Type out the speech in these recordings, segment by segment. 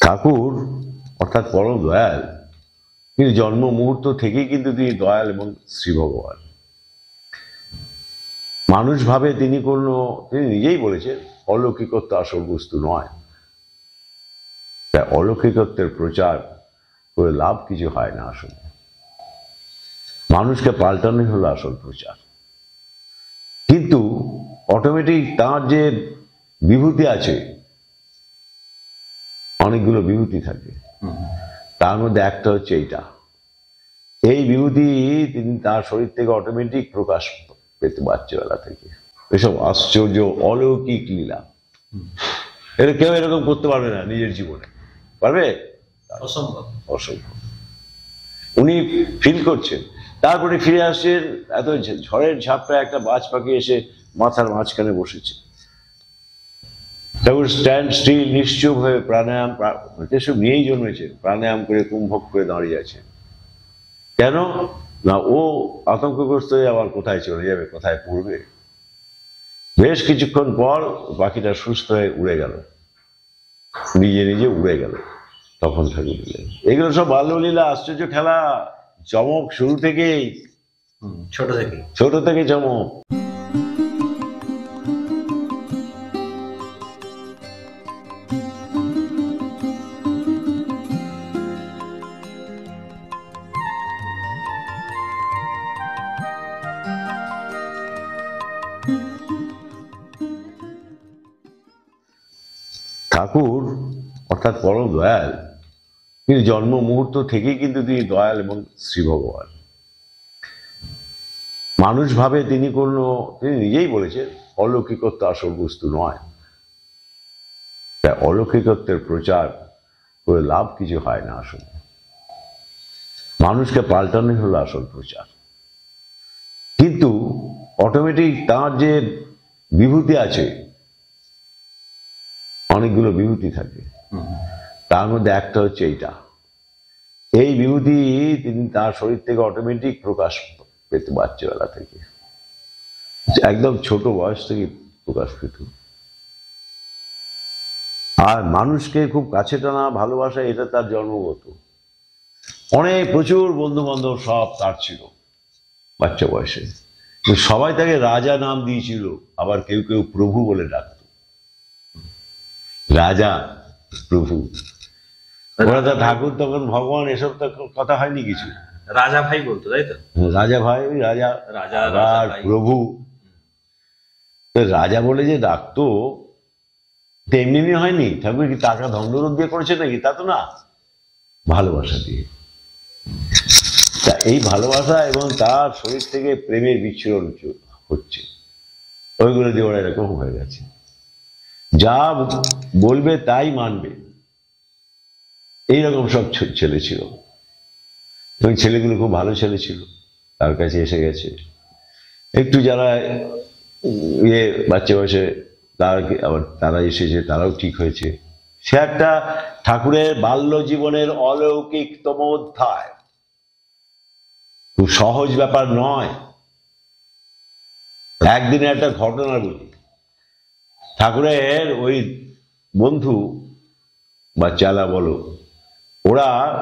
ঠাকুর অর্থাৎ পরম দয়াল, কিন্তু জন্ম মুহূর্ত থেকেই কিন্তু তিনি দয়াল এবং শ্রী ভগবান। মানুষ ভাবে তিনি নিজেই বলেছেন অলৌকিকত্ব আসল বস্তু নয়। তাই অলৌকিকত্বের প্রচার করে লাভ কিছু হয় না। আসলে মানুষকে পাল্টানোই হলো আসল প্রচার। কিন্তু অটোমেটিক তার যে বিভূতি আছে, অনেকগুলো বিভূতি থাকে, তার মধ্যে একটা হচ্ছে এইটা। এই বিভূতি তিনি তার শরীর থেকে অটোমেটিক প্রকাশ পেতে বাচ্চাবেলা থেকে। এসব আশ্চর্য অলৌকিক লীলা, এটা কেউ এরকম করতে পারবে না নিজের জীবনে। পারবে? অসম্ভব। অসম্ভব। উনি ফিল করছেন, তারপরে ফিরে আসছেন। এত ঝড়ের ঝাপটা একটা বাজ পাখি এসে মাথার মাঝখানে বসেছে। ঠাকুর স্ট্যান্ড স্টিল, নিশ্চুপ হয়ে প্রাণায়াম, এসব নিয়েই জন্মেছেন। প্রাণায়াম করে কুম্ভক করে দাঁড়িয়ে আছেন। কেন না, ও আতঙ্কগ্রস্ত হয়ে আবার কোথায় চলে যাবে, কোথায় পড়বে। বেশ কিছুক্ষণ পর পাখিটা সুস্থ হয়ে উড়ে গেল, নিজে নিজে উড়ে গেল। তখন ঠাকুর বললেন, এগুলো সব বাল্যলীলা, আশ্চর্য খেলা, চমক শুরু থেকেই, ছোট থেকে চমক। ঠাকুর অর্থাৎ পরম দয়াল, কিন্তু জন্ম মুহূর্ত থেকেই কিন্তু তিনি দয়াল এবং শ্রী ভগবান। মানুষ ভাবে তিনি নিজেই বলেছেন অলৌকিকত্ব আসল বস্তু নয়। তাই অলৌকিকত্বের প্রচার করে লাভ কিছু হয় না। আসলে মানুষকে পাল্টানোই হলো আসল প্রচার। কিন্তু অটোমেটিক তার যে বিভূতি আছে, অনেকগুলো বিভূতি থাকে, তার মধ্যে একটা হচ্ছে এইটা। এই বিভূতি তিনি তার শরীর থেকে অটোমেটিক প্রকাশ পেতে বাচ্চাবেলা থেকে, একদম ছোট বয়স থেকে প্রকাশ পেত। আর মানুষকে খুব কাছে টানা ভালোবাসা, এটা তার জন্মগত। প্রচুর বন্ধু বান্ধব সব তার ছিল বাচ্চা বয়সে। সবাই তাকে রাজা নাম দিয়েছিল, আবার কেউ কেউ প্রভু বলে ডাকত। রাজা, প্রভু। ওরা তো ঠাকুর তখন ভগবান, এসব তো কথা হয়নি কিছু। রাজা ভাই বলতো, তাই তো? রাজা ভাই, রাজা, আর প্রভু। রাজা বলে যে ডাকতো, তেমনি হয়নি। ঠাকুর কি টাকা ধনদৌলত দিয়ে করেছে নাকি? তা তো না, ভালোবাসা দিয়ে। তা এই ভালোবাসা এবং তার শরীর থেকে প্রেমের বিচ্ছুরণ হচ্ছে, ওইগুলো দিয়ে ওরা এরকম হয়ে গেছে। যা বলবে তাই মানবে, এইরকম সব ছেলে ছিল। এবং ছেলেগুলো খুব ভালো ছেলে ছিল, তার কাছে এসে গেছে। একটু যারা বাচ্চা বয়সে, তারা এসেছে, তারাও ঠিক হয়েছে। সে একটা ঠাকুরের বাল্য জীবনের অলৌকিকতম অধ্যায়, খুব সহজ ব্যাপার নয়। একদিনে একটা ঘটনা বলি। ঠাকুরের ওই বন্ধু বা চালা বলো,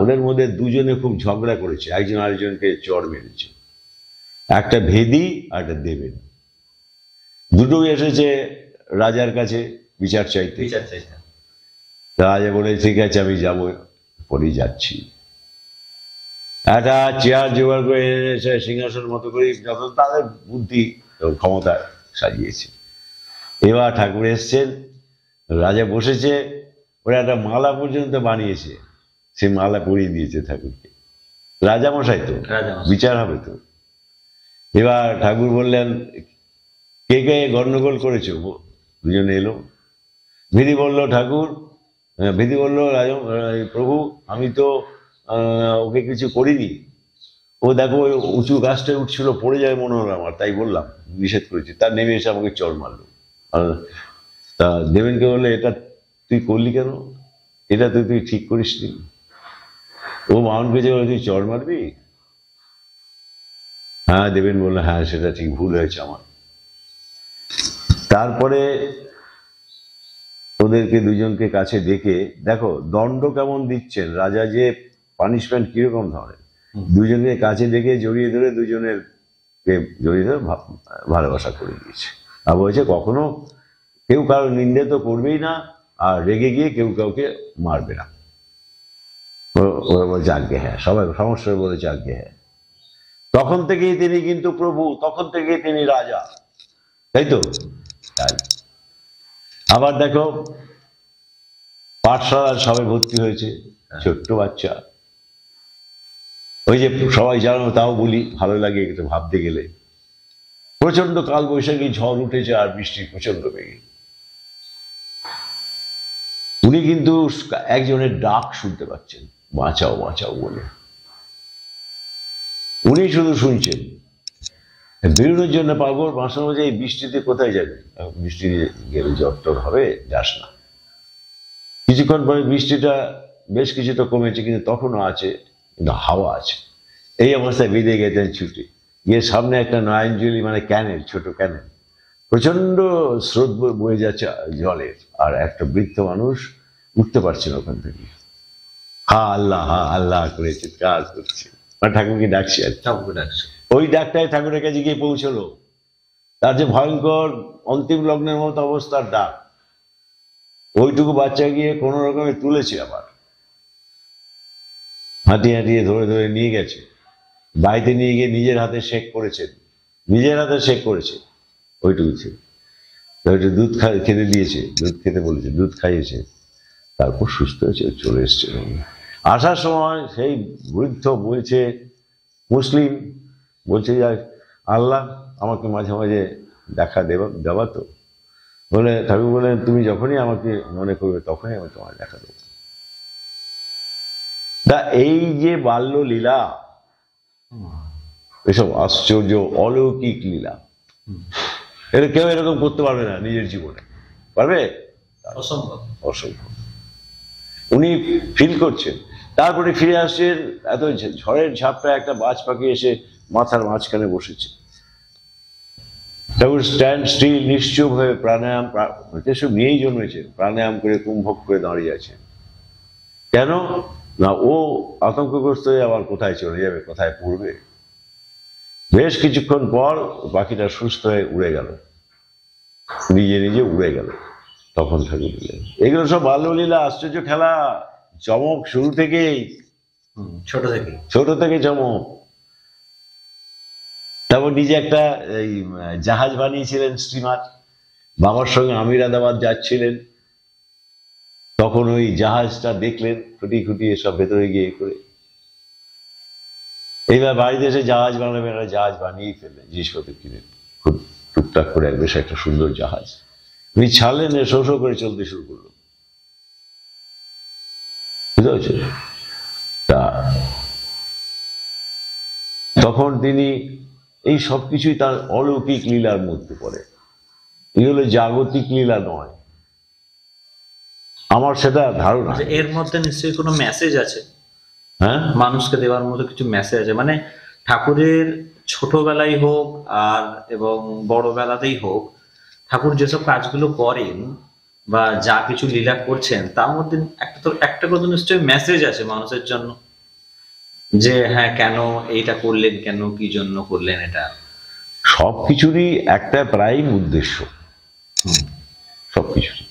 ওদের মধ্যে দুজনে খুব ঝগড়া করেছে, একজন আরেকজনকে চড় মেরেছে। একটা ভেদি আর একটা দেবেন, দুটোই এসেছে রাজার কাছে বিচার চাইতে। রাজা বলে, ঠিক আছে আমি যাবো, পরেই যাচ্ছি। একটা চেয়ার জোগাড় করে এনেছে, সিংহাসন মতো করে, যত তাদের বুদ্ধি এবং ক্ষমতা সাজিয়েছে। এবার ঠাকুর এসছেন, রাজা বসেছে, ওরা একটা মালা পর্যন্ত বানিয়েছে, সে মালা পরিয়ে দিয়েছে ঠাকুরকে। রাজা মশাই তো, বিচার হবে তো। এবার ঠাকুর বললেন, কে কে গন্ডগোল করেছো? দুজনে এলো। ভিদি বলল, ঠাকুর, ভিদি বলল, প্রভু আমি তো ওকে কিছু করিনি, ও দেখো ওই উঁচু গাছটায় উঠছিল, পড়ে যায় মনে হলো আমার, তাই বললাম, নিষেধ করেছি। তার নেমে এসে আমাকে চড় মারলো। তা দেবেনকে বললে, এটা তুই করলি কেন? এটা তুই ঠিক করিসনি। ও বাউন পেয়েছে, তুই চড় মারবি? হ্যাঁ। দেবেন বললো, হ্যাঁ সেটা ঠিক, ভুল হয়েছে আমার। তারপরে ও ওদেরকে দুজনকে কাছে ডেকে, দেখো দণ্ড কেমন দিচ্ছেন রাজা, যে পানিশমেন্ট কিরকম ধরনের, দুজনকে কাছে ডেকে জড়িয়ে ধরে দুজনের জড়িয়ে ধরে ভালোবাসা করে দিয়েছে। আর বলছে কখনো কেউ কারো নিন্দে তো করবেই না, আর রেগে গিয়ে কেউ কাউকে মারবে না। ওরা বলছে আজ্ঞে হ্যাঁ, সবাই সমস্যা বলেছে আজ্ঞে হ্যাঁ। তখন থেকেই তিনি কিন্তু প্রভু, তখন থেকেই তিনি রাজা, তাই তো? তাই আবার দেখো পাঠশালার সবাই ভর্তি হয়েছে, ছোট্ট বাচ্চা, ওই যে সবাই জানো, তাও বলি ভালো লাগে একটু ভাবতে গেলে, প্রচন্ড কাল বৈশাখী ঝড় উঠেছে আর বৃষ্টি প্রচন্ড বেগে। উনি কিন্তু একজনের ডাক শুনতে পাচ্ছেন, বাঁচাও বাঁচাও বলে। উনি শুধু শুনছেন, বেরোনোর জন্য পাগল। মাঝে মাঝে এই বৃষ্টিতে কোথায় যাবে, বৃষ্টি গেলে জ্বর টর হবে, যাস না। কিছুক্ষণ পরে বৃষ্টিটা বেশ কিছুটা কমেছে, কিন্তু তখনও আছে, কিন্তু হাওয়া আছে। এই অবস্থায় বেঁধে গেছেন ছুটে গিয়ে সামনে একটা নয়নজলি, মানে ক্যানেল, ছোট ক্যানেল, প্রচন্ড স্রোত বয়ে যাচ্ছে জলের, আর একটা বৃদ্ধ মানুষ উঠতে পারছে না ওখান থেকে, হা আল্লাহ করে চিৎকার করছে, মানে ঠাকুরকে ডাকছে আর ঠাকুরকে ডাকছে। ওই ডাকটাই ঠাকুরের কাছে গিয়ে পৌঁছলো। তার যে ভয়ঙ্কর অন্তিম লগ্নের মতো অবস্থার ডাক, ওইটুকু বাচ্চা গিয়ে কোন রকমে তুলেছে, আবার হাঁটিয়ে হাঁটিয়ে ধরে ধরে নিয়ে গেছে, বাড়িতে নিয়ে গিয়ে নিজের হাতে শেক করেছেন, নিজের হাতে শেক করেছে ওইটুকু ছিল। একটু দুধ খেতে দিয়েছে, দুধ খেতে বলেছে, দুধ খাইয়েছে, তারপর সুস্থ হয়েছে, চলে এসছে। আসার সময় সেই বৃদ্ধ বলছে, মুসলিম, বলছে যে আল্লাহ আমাকে মাঝে মাঝে দেখা দেওয়া তো, বলে ঠাকুর বলেন তুমি যখনই আমাকে মনে করবে তখনই আমি তোমার দেখা দেবো। এই যে বাল্য লীলা, এসব আশ্চর্য অলৌকিক লীলা, এটা কেউ এরকম করতে পারবে না নিজের জীবনে, পারবে? অসম্ভব, অসম্ভব। উনি ফিল করছেন, তারপরে ফিরে আসছেন, এত ঝড়ের ঝাপটা একটা বাজ পাখি এসে মাথার মাঝখানে বসেছে। ঠাকুর স্ট্যান্ড স্টিল, নিশ্চুপ হয়ে প্রাণায়াম, এসব নিয়েই জন্মেছে, প্রাণায়াম করে কুম্ভক করে দাঁড়িয়ে আছে। কেন না, ও আতঙ্কগ্রস্ত হয়ে আবার কোথায় চলে যাবে, কোথায় পড়বে। বেশ কিছুক্ষণ পর পাখিটা সুস্থ হয়ে উড়ে গেল, নিজে নিজে উড়ে গেল। তখন ঠাকুর দিলেন, এগুলো সব বাল্যলীলা, আশ্চর্য খেলা, চমক শুরু থেকেই, ছোট থেকে চমক। তারপর নিজে একটা এই জাহাজ বানিয়েছিলেন, স্টিমার, বাবার সঙ্গে আমিরাদাবাদ যাচ্ছিলেন, তখন ওই জাহাজটা দেখলেন, খুঁটি খুঁটি সব ভেতরে গিয়ে করে, এইবার বাড়িতে এসে জাহাজ বানাবেন, জাহাজ বানিয়েই ফেললেন, জিনিসপত্র কিনে খুব টুকটাক করে বেশ একটা সুন্দর জাহাজ উনি ছাড়লেন, শো শো করে চলতে শুরু করলো, বুঝতে পারছেন? তা তখন তিনি এই সবকিছুই তার অলৌকিক লীলার মধ্যে পড়ে, এগুলো জাগতিক লীলা নয়, আমার সেটা ধারণা। এর মধ্যে নিশ্চয়ই কোনো মেসেজ আছে, হ্যাঁ, মানুষকে দেওয়ার মতো কিছু মেসেজ আছে। মানে ঠাকুরের ছোটবেলায় হোক আর এবং বড়বেলাতেই হোক, ঠাকুর যেসব কাজগুলো করেন বা যা কিছু লীলা করছেন, তার মধ্যে একটা করে নিশ্চয়ই মেসেজ আছে মানুষের জন্য, যে হ্যাঁ কেন এইটা করলেন, কেন কি জন্য করলেন এটা। সবকিছুরই একটা প্রাইম উদ্দেশ্য, সবকিছুরই,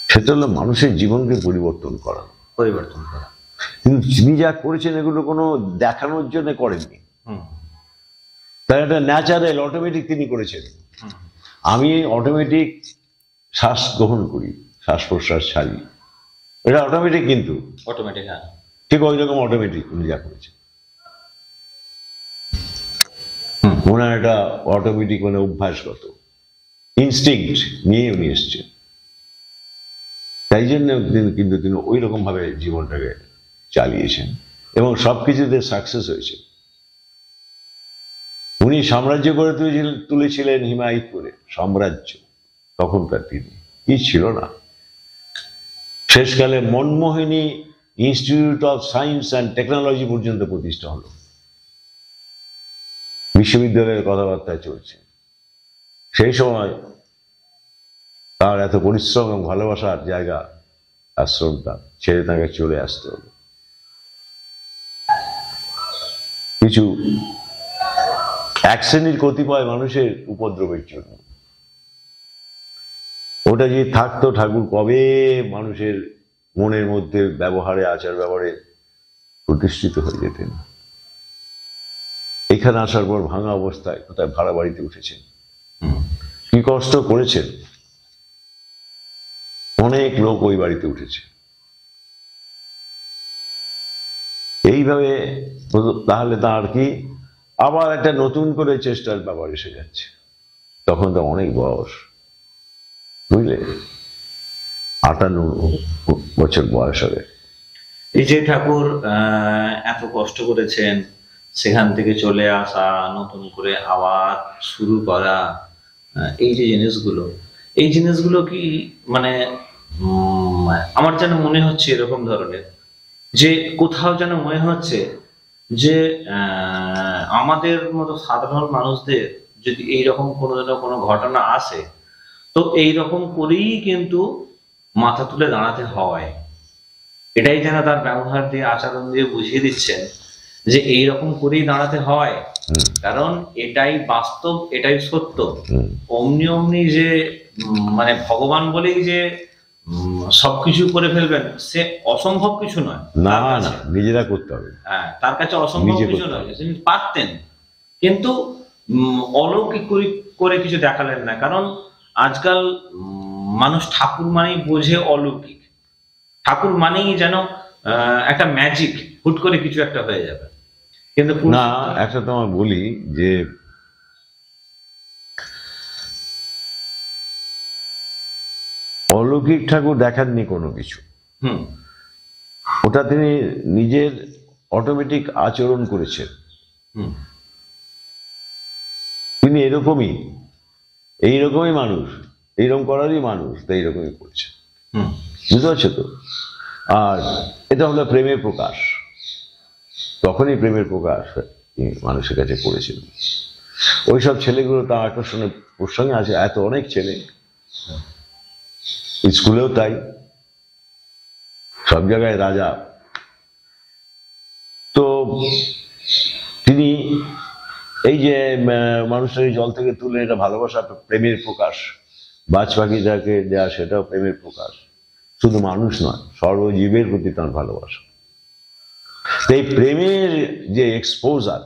সেটা হলো মানুষের জীবনকে পরিবর্তন করা। কিন্তু তিনি যা করেছেন এগুলো কোনো দেখানোর জন্য করেননি, তার একটা ন্যাচারাল অটোমেটিক তিনি করেছেন। আমি অটোমেটিক শ্বাস গ্রহণ করি, শ্বাস প্রশ্বাস ছাড়ি, এটা অটোমেটিক, কিন্তু অটোমেটিক, হ্যাঁ ঠিক ওই রকম অটোমেটিক উনি যা করেছেন। ওনার একটা অটোমেটিক, মানে অভ্যাসগত ইনস্টিংক্ট নিয়ে উনি এসছেন, তাই জন্য কিন্তু তিনি ওই রকম ভাবে জীবনটাকে চালিয়েছেন এবং সবকিছুতে সাকসেস হয়েছে। উনি সাম্রাজ্য গড়ে তুলেছিলেন হিমায়তপুরে, সাম্রাজ্য, তখনকার দিনে কি ছিল না। শেষকালে Manmohini institute of science and technology পর্যন্ত প্রতিষ্ঠা হলো, বিশ্ববিদ্যালয়ের কথাবার্তা চলছে। সেই সময় তার এত পরিশ্রম এবং ভালোবাসার জায়গা আশ্রমটা ছেড়ে তাকে চলে আসতে হলো কিছু এক শ্রেণীর কতিপয় মানুষের উপদ্রবের জন্য। ওটা যে থাকতো, ঠাকুর কবে মানুষের মনের মধ্যে ব্যবহারে, আচার ব্যবহারে প্রতিষ্ঠিত হয়ে যেতেন। এখানে আসার পর ভাঙা অবস্থায় কোথায় ভাড়া বাড়িতে উঠেছেন, কি কষ্ট করেছেন। অনেক লোক ওই বাড়িতে উঠেছে। এইভাবে তাহলে তার কি আবার একটা নতুন করে চেষ্টার ব্যাপার এসে যাচ্ছে। তখন তো অনেক বয়স, বুঝলে, 58 বছর বয়স হবে। এই যে ঠাকুর এত কষ্ট করেছেন, সেখান থেকে চলে আসা, নতুন করে আবার শুরু করা, এই যে জিনিসগুলো, এই জিনিসগুলো কি মানে আমার যেন মনে হচ্ছে এরকম ধরনের, যে কোথাও যেন মনে হচ্ছে যে আমাদের মতো সাধারণ মানুষদের যদি এইরকম কোনো ঘটনা আসে, তো এইরকম করেই কিন্তু মাথা তুলে দাঁড়াতে হয়। এটাই যেন তার ব্যবহার দিয়ে, আচরণ দিয়ে বুঝিয়ে দিচ্ছেন যে এইরকম করেই দাঁড়াতে হয়, কারণ এটাই বাস্তব, এটাই সত্য। অমনি অমনি যে মানে ভগবান বলেই যে সবকিছু করে ফেলবেন, সে অসম্ভব কিছু নয়। না না, নিজেরা করতে হবে। হ্যাঁ, তার কাছে অসম্ভব কিছু নয়, তিনি পারতেন, কিন্তু অলৌকিক করে কিছু দেখালেন না। কারণ আজকাল মানুষ ঠাকুর মানেই বোঝে অলৌকিক, ঠাকুর মানেই যেন একটা ম্যাজিক, হুট করে কিছু একটা হয়ে যাবে। কিন্তু না, একটা তোমার বলি যে অলৌকিক ঠাকুর দেখাননি কোনো কিছু। ওটা তিনি নিজের অটোমেটিক আচরণ করেছেন। তিনি এরকমই, এইরকমই মানুষ, এইরকম করারই মানুষ, তাই এইরকমই করেছেন। বুঝতে পারছো তো? আর এটা হলো প্রেমের প্রকাশ। তখনই প্রেমের প্রকাশ মানুষের কাছে করেছিলেন। ওইসব ছেলেগুলো তার আকর্ষণে ওর সঙ্গে আছে, এত অনেক ছেলে, স্কুলেও তাই, সব জায়গায় রাজা। তো তিনি এই যে মানুষটাকে জল থেকে তুলে, এটা ভালোবাসা, প্রেমের প্রকাশ। বাজ পাখিটাকে দেয়া, সেটাও প্রেমের প্রকাশ। শুধু মানুষ নয়, সর্বজীবের প্রতি তার ভালোবাসা। এই প্রেমের যে এক্সপোজার,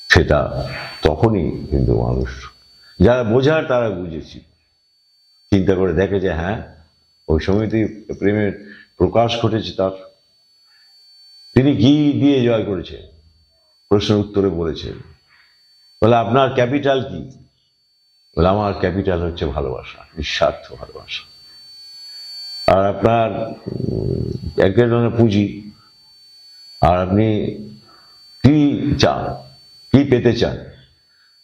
সেটা তখনই কিন্তু মানুষ, যারা বোঝার তারা বুঝেছি, চিন্তা করে দেখে যে হ্যাঁ, ওই সময়তেই প্রেমের প্রকাশ ঘটেছে তার। তিনি কি দিয়ে জয় করেছেন? প্রশ্নের উত্তরে বলেছেন, বলে আপনার ক্যাপিটাল কি? বলে আমার ক্যাপিটাল হচ্ছে ভালোবাসা, নিঃস্বার্থ ভালোবাসা। আর আপনার এক ধরনের পুঁজি। আর আপনি কি চান, কি পেতে চান?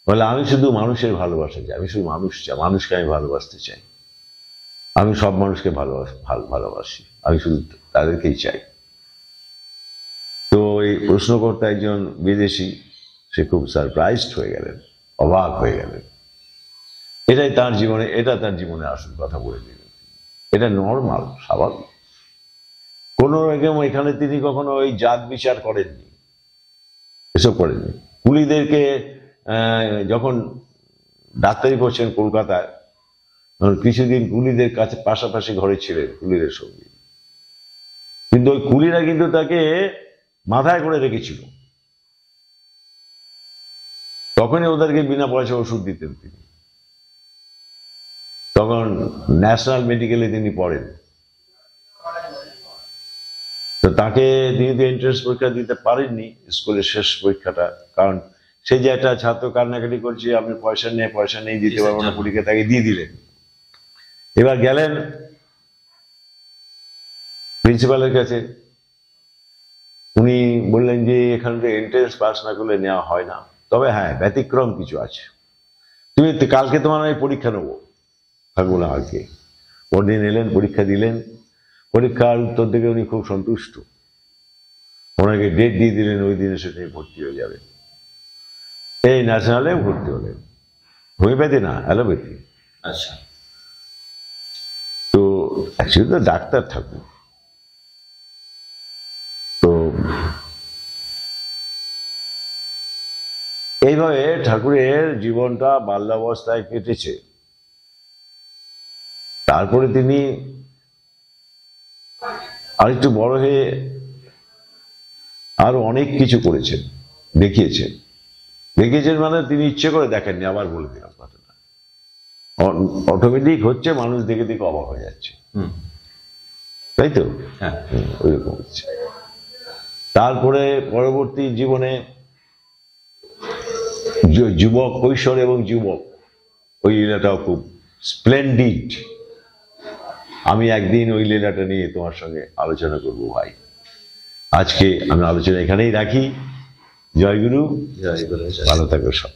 বলে আমি শুধু মানুষের ভালোবাসা চাই, আমি শুধু মানুষ চাই, মানুষকে আমি ভালোবাসতে চাই, আমি সব মানুষকে ভালোবাসি, আমি শুধু তাদেরকেই চাই। তো এই প্রশ্নকর্তা একজন বিদেশি, সে খুব সারপ্রাইজড হয়ে গেলেন, অবাক হয়ে গেলেন। এটাই তার জীবনে, এটা তার জীবনে আসল কথা বলে দিলেন। এটা নর্মাল, স্বাভাবিক। কোনো রকম এখানে তিনি কখনো ওই জাত বিচার করেননি, এসব করেননি। কুলিদেরকে যখন ডাক্তারি করছেন কলকাতায়, কিছুদিন কুলিদের কাছে পাশাপাশি ঘরে ছিলেন, কুলিদের সঙ্গে। কিন্তু ওই কুলিরা কিন্তু তাকে মাথায় করে রেখেছিল। তখনই ওদেরকে বিনা পয়সা ওষুধ দিতেন তিনি। তখন ন্যাশনাল মেডিকেলে তিনি পড়েন। তো তাকে তিনি তো এন্ট্রান্স পরীক্ষা দিতে পারেননি, স্কুলের শেষ পরীক্ষাটা। কারণ সে যে একটা ছাত্র কান্নাকাটি করছে, আপনি পয়সা নেই, দিতে পারবো না পরীক্ষা, তাকে দিয়ে দিলেন। এবার গেলেন প্রিন্সিপালের কাছে। উনি বললেন যে এখানে তো এন্ট্রান্স পাস না করলে নেওয়া হয় না, তবে হ্যাঁ ব্যতিক্রম কিছু আছে। তুমি কালকে তোমার আমি পরীক্ষা নেবো। বললাম আজকে। পরদিন এলেন, পরীক্ষা দিলেন। পরীক্ষার উত্তর থেকে উনি খুব সন্তুষ্ট। ওনাকে ডেট দিয়ে দিলেন, ওই দিনে সে ভর্তি হয়ে যাবে। এই ন্যাশনালে ভর্তি হলেন। হোমিওপ্যাথি না, অ্যালোপ্যাথি। আচ্ছা। তো অ্যাকচুয়ালি তো ডাক্তার ঠাকুর। তো এইভাবে ঠাকুরের জীবনটা বাল্যাবস্থায় কেটেছে। তারপরে তিনি আরেকটু বড় হয়ে আরো অনেক কিছু করেছেন, দেখিয়েছেন। দেখিয়েছেন মানে তিনি ইচ্ছে করে দেখেননি, আবার বলে দিলাম কথাটা। অটোমেটিক হচ্ছে, মানুষ দেখে দেখে অবাক হয়ে যাচ্ছে, তাই তো? হ্যাঁ। ওইরকম হচ্ছে। তারপরে পরবর্তী জীবনে যুবক, কৈশোর এবং যুবক, ওই লীলাটাও খুব স্প্লেন্ডিড। আমি একদিন ওই লীলাটা নিয়ে তোমার সঙ্গে আলোচনা করব ভাই। আজকে আমি আলোচনা এখানেই রাখি। জয় গুরু, জয় গুরু, জয়। ভালো থাকো সব।